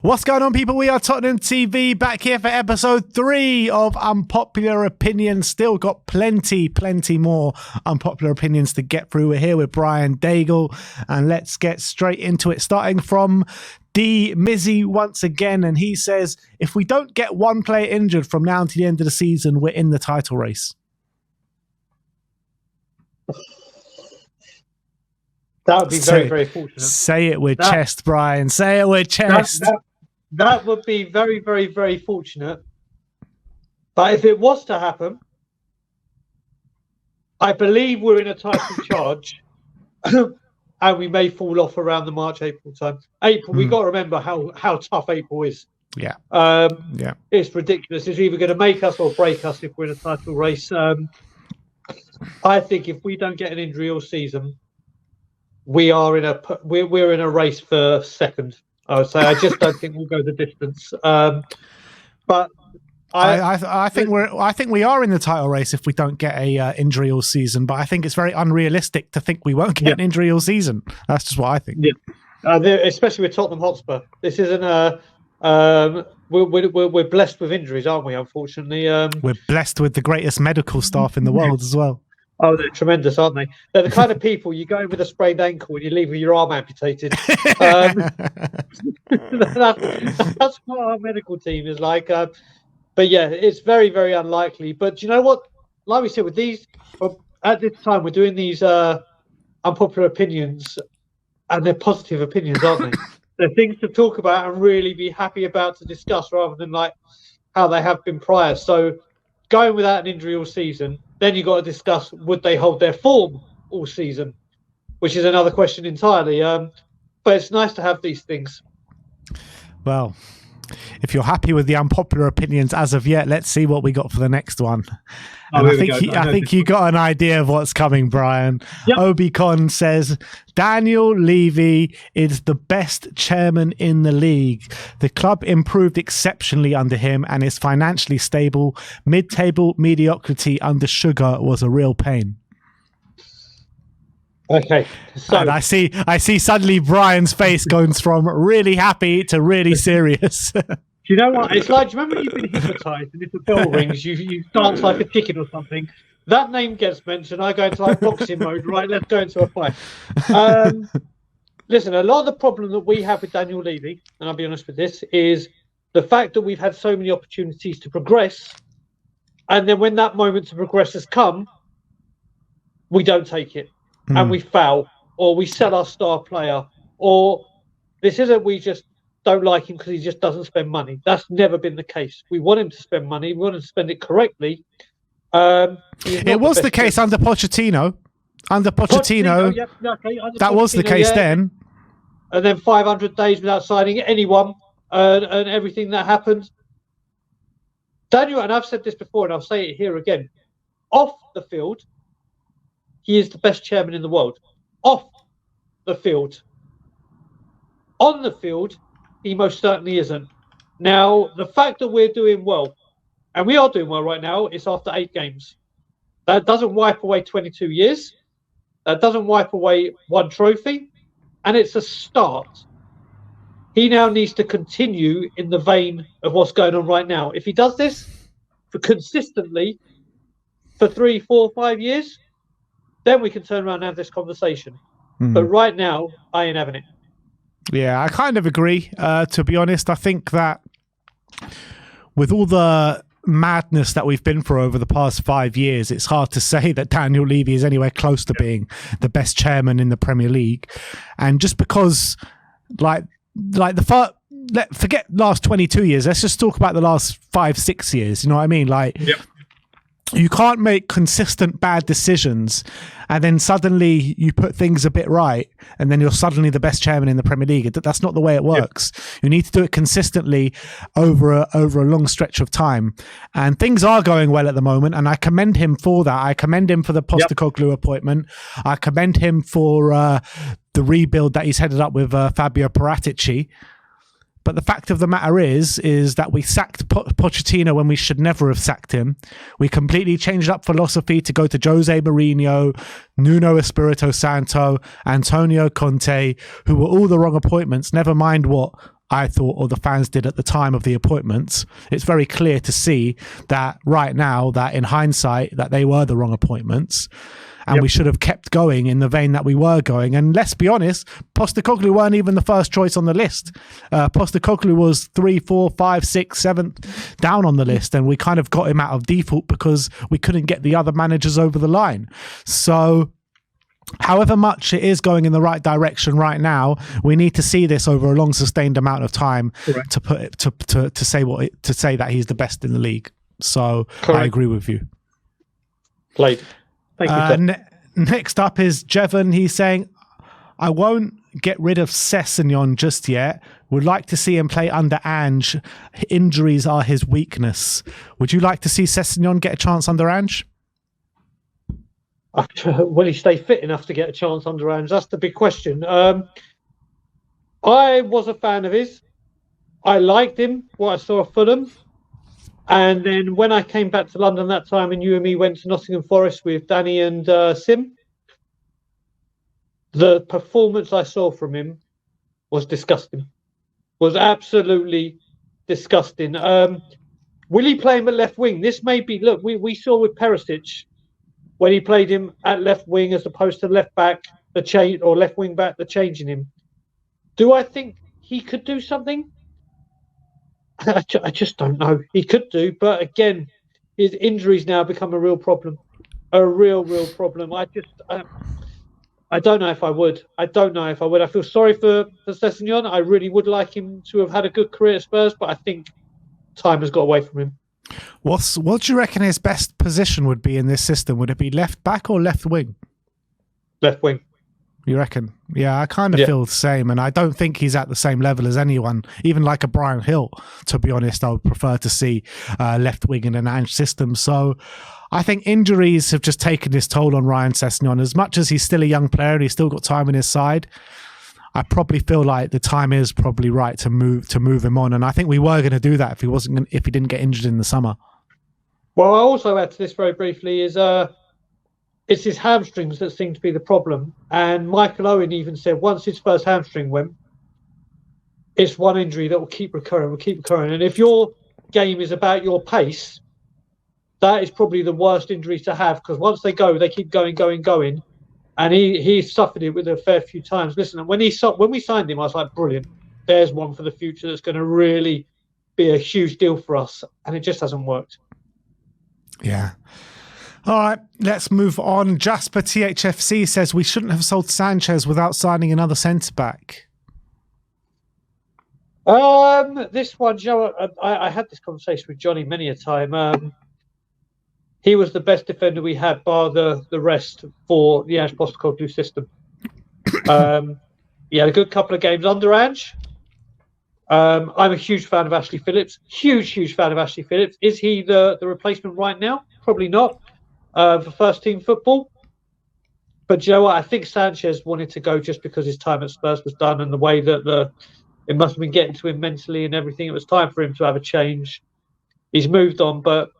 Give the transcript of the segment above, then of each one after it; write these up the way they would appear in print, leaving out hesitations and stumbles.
What's going on, people? We are Tottenham TV, back here for episode 3 of Unpopular Opinions. Still got plenty more unpopular opinions to get through. We're here with Brian Daigle, and let's get straight into it, starting from D Mizzy once again. And he says, if we don't get one player injured from now until the end of the season, we're in the title race. That would be very fortunate. Say it with chest, Brian. Say it with chest. That would be very fortunate. But if it was to happen, I believe we're in a title charge, and we may fall off around the March-April time. April, we've got to remember how tough April is. Yeah. It's ridiculous. It's either going to make us or break us if we're in a title race. I think if we don't get an injury all season, we're in a race for second. I would say. I just don't think we'll go the distance. But I think we are in the title race if we don't get a injury all season. But I think it's very unrealistic to think we won't get an injury all season. That's just what I think. Yeah, especially with Tottenham Hotspur. This isn't we're blessed with injuries, aren't we? Unfortunately, we're blessed with the greatest medical staff in the world as well. Oh, they're tremendous, aren't they? They're the kind of people you go in with a sprained ankle and you leave with your arm amputated. That's what our medical team is like. But yeah, it's very unlikely. But you know what? Like we said, with these, at this time, we're doing these unpopular opinions, and they're positive opinions, aren't they? They're things to talk about and really be happy about to discuss, rather than like how they have been prior. So going without an injury all season, then you've got to discuss, would they hold their form all season, which is another question entirely. But it's nice to have these things. Well, if you're happy with the unpopular opinions as of yet, let's see what we got for the next one. And I think you got an idea of what's coming, Brian. Yep. Obi-Con says, Daniel Levy is the best chairman in the league. The club improved exceptionally under him and is financially stable. Mid-table mediocrity under Sugar was a real pain. Okay. So, and I see suddenly Brian's face goes from really happy to really serious. Do you know what? It's like, do you remember when you've been hypnotized and if the bell rings, you dance like a chicken or something? That name gets mentioned, I go into like boxing mode, right? Let's go into a fight. Listen, a lot of the problem that we have with Daniel Levy, and I'll be honest with this, is the fact that we've had so many opportunities to progress, and then when that moment to progress has come, we don't take it. And we foul, or we sell our star player, or this isn't we just don't like him because he just doesn't spend money. That's never been the case. We want him to spend money. We want him to spend it correctly. It was the case under Pochettino. Under Pochettino, that was the case then. And then 500 days without signing anyone, and everything that happened. Daniel, and I've said this before, and I'll say it here again. Off the field, he is the best chairman in the world. Off the field. On the field, he most certainly isn't. Now, the fact that we're doing well, and we are doing well right now, it's after 8 games. That doesn't wipe away 22 years. That doesn't wipe away 1 trophy. And it's a start. He now needs to continue in the vein of what's going on right now. If he does this consistently for 3, 4, 5 years, then we can turn around and have this conversation. But right now, I ain't having it. Yeah, I kind of agree. To be honest, I think that with all the madness that we've been through over the past 5 years, it's hard to say that Daniel Levy is anywhere close to being the best chairman in the Premier League. And just because, forget last 22 years, let's just talk about the last 5-6 years. You know what I mean? You can't make consistent bad decisions and then suddenly you put things a bit right and then you're suddenly the best chairman in the Premier League. That's not the way it works. You need to do it consistently over a long stretch of time. And things are going well at the moment, and I commend him for that. I commend him for the Postecoglou appointment. I commend him for the rebuild that he's headed up with Fabio Paratici. But the fact of the matter is that we sacked Pochettino when we should never have sacked him. We completely changed up philosophy to go to Jose Mourinho, Nuno Espirito Santo, Antonio Conte, who were all the wrong appointments, never mind what I thought, or the fans did at the time of the appointments. It's very clear to see that right now, that in hindsight, that they were the wrong appointments. And we should have kept going in the vein that we were going. And let's be honest, Postecoglou weren't even the first choice on the list. Postecoglou was 3, 4, 5, 6, 7th down on the list. And we kind of got him out of default because we couldn't get the other managers over the line. So however much it is going in the right direction right now, we need to see this over a long sustained amount of time to put it, to say that he's the best in the league. So I agree with you. Played. Thank you, next up is Jevon. He's saying, I won't get rid of Sessegnon just yet. Would like to see him play under Ange. Injuries are his weakness. Would you like to see Sessegnon get a chance under Ange? Will he stay fit enough to get a chance under Ange? That's the big question. I was a fan of his. I liked him, what I saw of Fulham. And then when I came back to London that time and you and me went to Nottingham Forest with Danny and Sim, the performance I saw from him was disgusting. Was absolutely disgusting. Will he play him at left wing? This may be, look, we saw with Perisic when he played him at left wing as opposed to left back, the change, or left wing back, the change in him. Do I think he could do something? I just don't know. He could do, but again, his injuries now become a real problem. A real problem. I don't know if I would. I feel sorry for Sessegnon. I really would like him to have had a good career at Spurs, but I think time has got away from him. What do you reckon his best position would be in this system? Would it be left back or left wing? Left wing. You reckon? Yeah, I kind of feel the same, and I don't think he's at the same level as anyone, even like a Brian Hill. To be honest, I would prefer to see left wing in an Ange system. So I think injuries have just taken this toll on Ryan Sessegnon. As much as he's still a young player and he's still got time on his side, I probably feel like the time is probably right to move him on. And I think we were going to do that if he didn't get injured in the summer. Well, I also add to this very briefly is it's his hamstrings that seem to be the problem. And Michael Owen even said once his first hamstring went, it's one injury that will keep recurring. And if your game is about your pace, that is probably the worst injury to have, because once they go, they keep going. And he suffered it with a fair few times. Listen, when we signed him, I was like, brilliant. There's one for the future that's going to really be a huge deal for us. And it just hasn't worked. Yeah. All right, let's move on. Jasper THFC says we shouldn't have sold Sanchez without signing another centre-back. This one, Joe, I had this conversation with Johnny many a time. He was the best defender we had, bar the rest, for the Ange Postecoglou system. He had a good couple of games under Ange. I'm a huge fan of Ashley Phillips. Huge fan of Ashley Phillips. Is he the replacement right now? Probably not for first team football. But Joe, I think Sanchez wanted to go just because his time at Spurs was done, and the way that it must have been getting to him mentally and everything. It was time for him to have a change. He's moved on, but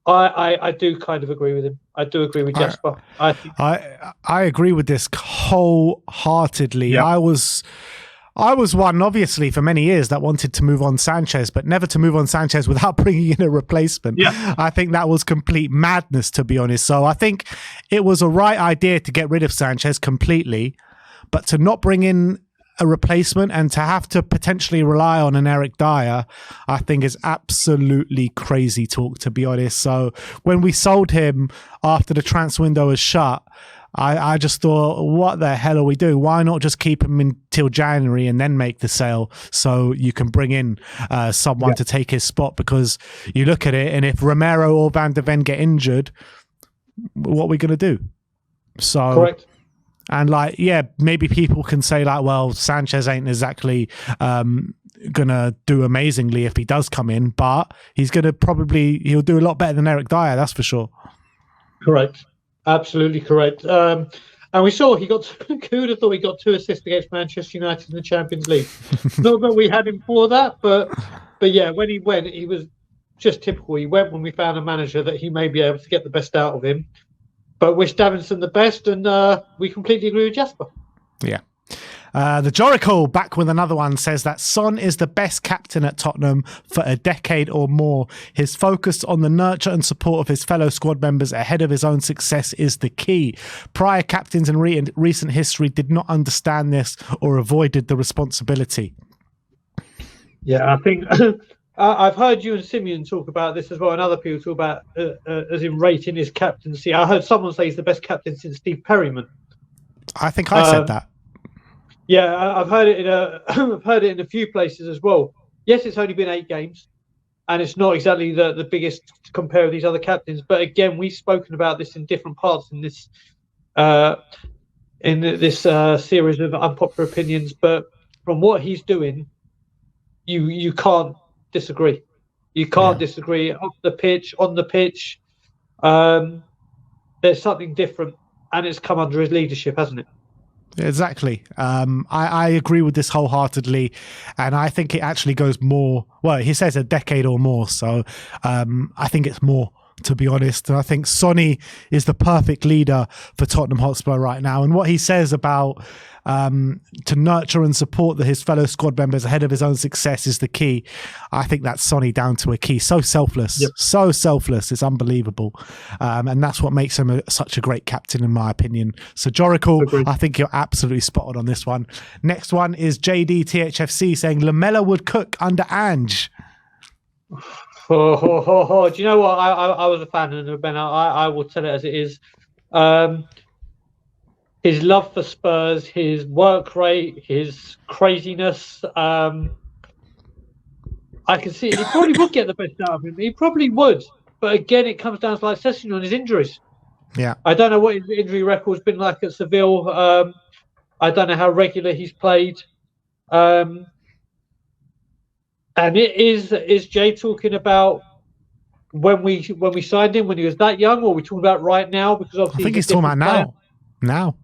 I do kind of agree with him. I do agree with Jasper. I agree with this wholeheartedly. Yeah. I was one, obviously, for many years that wanted to move on Sanchez, but never to move on Sanchez without bringing in a replacement. Yeah. I think that was complete madness, to be honest. So I think it was a right idea to get rid of Sanchez completely, but to not bring in a replacement and to have to potentially rely on an Eric Dyer, I think is absolutely crazy talk, to be honest. So when we sold him after the transfer window was shut, I just thought, what the hell are we doing? Why not just keep him until January and then make the sale so you can bring in someone to take his spot? Because you look at it, and if Romero or Van de Ven get injured, what are we going to do? So, correct. And maybe people can say well, Sanchez ain't exactly going to do amazingly if he does come in, but he's going to he'll do a lot better than Eric Dyer, that's for sure. Correct. Absolutely correct. And we saw who would have thought he got 2 assists against Manchester United in the Champions League. Not that we had him for that, but yeah, when he went, he was just typical. He went when we found a manager that he may be able to get the best out of him. But wish Davinson the best, and we completely agree with Jasper. Yeah. The Jorical back with another one says that Son is the best captain at Tottenham for a decade or more. His focus on the nurture and support of his fellow squad members ahead of his own success is the key. Prior captains in recent history did not understand this or avoided the responsibility. Yeah, I think I've heard you and Simeon talk about this as well, and other people talk about as in rating his captaincy. I heard someone say he's the best captain since Steve Perryman. I think I said that. Yeah, I've heard it in I've heard it in a few places as well. Yes, it's only been 8 games, and it's not exactly the biggest to compare with these other captains. But again, we've spoken about this in different parts in this series of unpopular opinions. But from what he's doing, you can't disagree. You can't disagree. Off the pitch, on the pitch, there's something different, and it's come under his leadership, hasn't it? Exactly. I agree with this wholeheartedly, and I think it actually goes more. Well, he says a decade or more, so I think it's more, to be honest. And I think Sonny is the perfect leader for Tottenham Hotspur right now. And what he says about to nurture and support his fellow squad members ahead of his own success is the key. I think that's Sonny down to a key. So selfless, so selfless. It's unbelievable. And that's what makes him such a great captain, in my opinion. So, Jorical, I think you're absolutely spot on this one. Next one is JDTHFC saying Lamela would cook under Ange. Do you know what? I was a fan of Lamela. I will tell it as it is. His love for Spurs, his work rate, his craziness. I can see it. He probably would get the best out of him. He probably would. But again, it comes down to, like Session, on his injuries. Yeah. I don't know what his injury record's been like at Seville. I don't know how regular he's played. And it is Jay talking about when we signed him, when he was that young, or are we talking about right now? Because obviously I think he's talking about now. Now.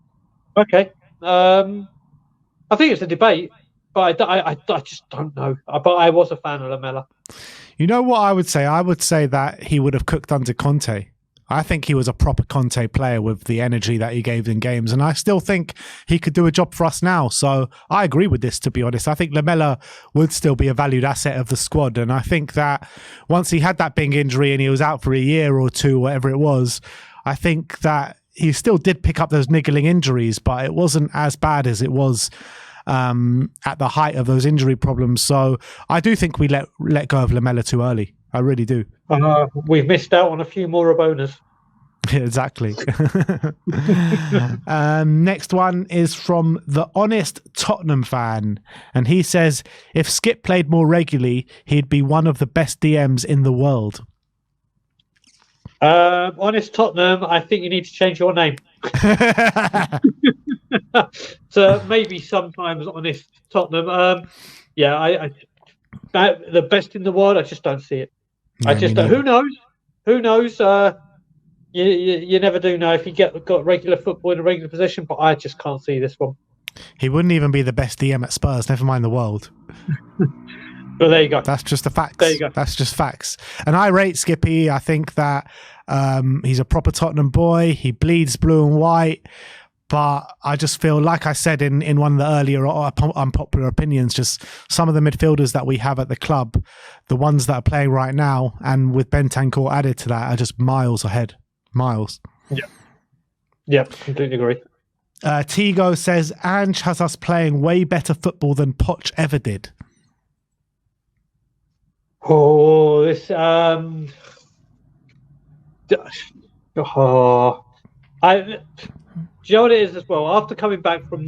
Okay. I think it's a debate, but I just don't know. But I was a fan of Lamela. You know what I would say? I would say that he would have cooked under Conte. I think he was a proper Conte player with the energy that he gave in games. And I still think he could do a job for us now. So I agree with this, to be honest. I think Lamela would still be a valued asset of the squad. And I think that once he had that big injury and he was out for a year or two, whatever it was, I think that he still did pick up those niggling injuries, but it wasn't as bad as it was at the height of those injury problems. So I do think we let go of Lamela too early. I really do. We've missed out on a few more Rabonas. Exactly. Next one is from the Honest Tottenham fan. And he says, if Skip played more regularly, he'd be one of the best DMs in the world. Honest Tottenham, I think you need to change your name. So maybe sometimes Honest Tottenham. I the best in the world, I just don't see it. Yeah, I just don't. Who knows? Who knows? You never do know if you got regular football in a regular position, but I just can't see this one. He wouldn't even be the best DM at Spurs, never mind the world. But there you go. That's just the facts. There you go. That's just facts. And I rate Skippy. I think that he's a proper Tottenham boy. He bleeds blue and white. But I just feel, like I said in one of the earlier unpopular opinions, just some of the midfielders that we have at the club, the ones that are playing right now, and with Bentancur added to that, are just miles ahead. Miles. Yeah, completely agree. Tigo says, Ange has us playing way better football than Poch ever did. Oh, this do you know what it is as well? After coming back from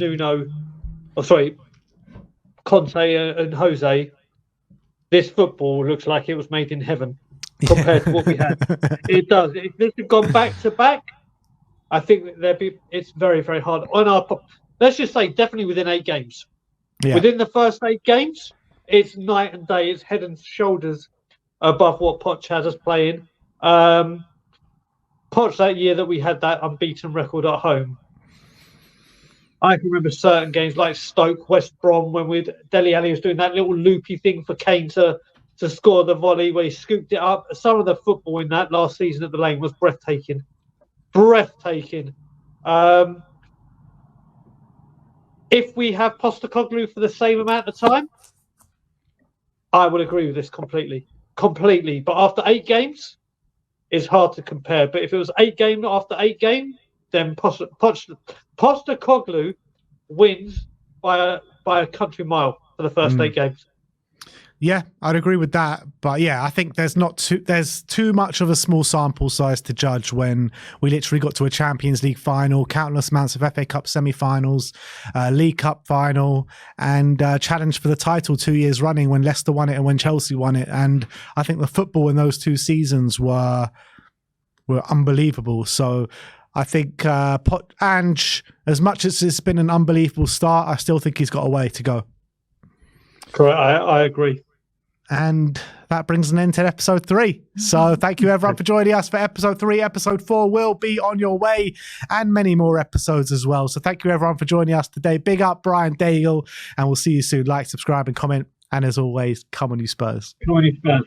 Conte and Jose, this football looks like it was made in heaven compared to what we had. It does. If this had gone back to back, I think it's very, very hard on our. Let's just say definitely within 8 games. Yeah. Within the first 8 games, it's night and day. It's head and shoulders above what Poch has us playing. Poch, that year that we had that unbeaten record at home, I can remember certain games like Stoke, West Brom, when Dele Alli was doing that little loopy thing for Kane to score the volley where he scooped it up. Some of the football in that last season at the Lane was breathtaking. Breathtaking. If we have Postecoglou for the same amount of time, I would agree with this completely. But after 8 games, it's hard to compare. But if it was 8 games after 8 games, then Postecoglou wins by a country mile for the first 8 games. Yeah, I'd agree with that. But yeah, I think there's too much of a small sample size to judge when we literally got to a Champions League final, countless amounts of FA Cup semi-finals, League Cup final, and challenge for the title 2 years running when Leicester won it and when Chelsea won it. And I think the football in those 2 seasons were unbelievable. So I think Ange, as much as it's been an unbelievable start, I still think he's got a way to go. Correct, I agree. And that brings an end to episode 3. So thank you everyone for joining us for episode 3. Episode 4 will be on your way, and many more episodes as well. So thank you everyone for joining us today. Big up Brian Daigle, and we'll see you soon. Like, subscribe and comment. And as always, come on you Spurs. Come on you Spurs.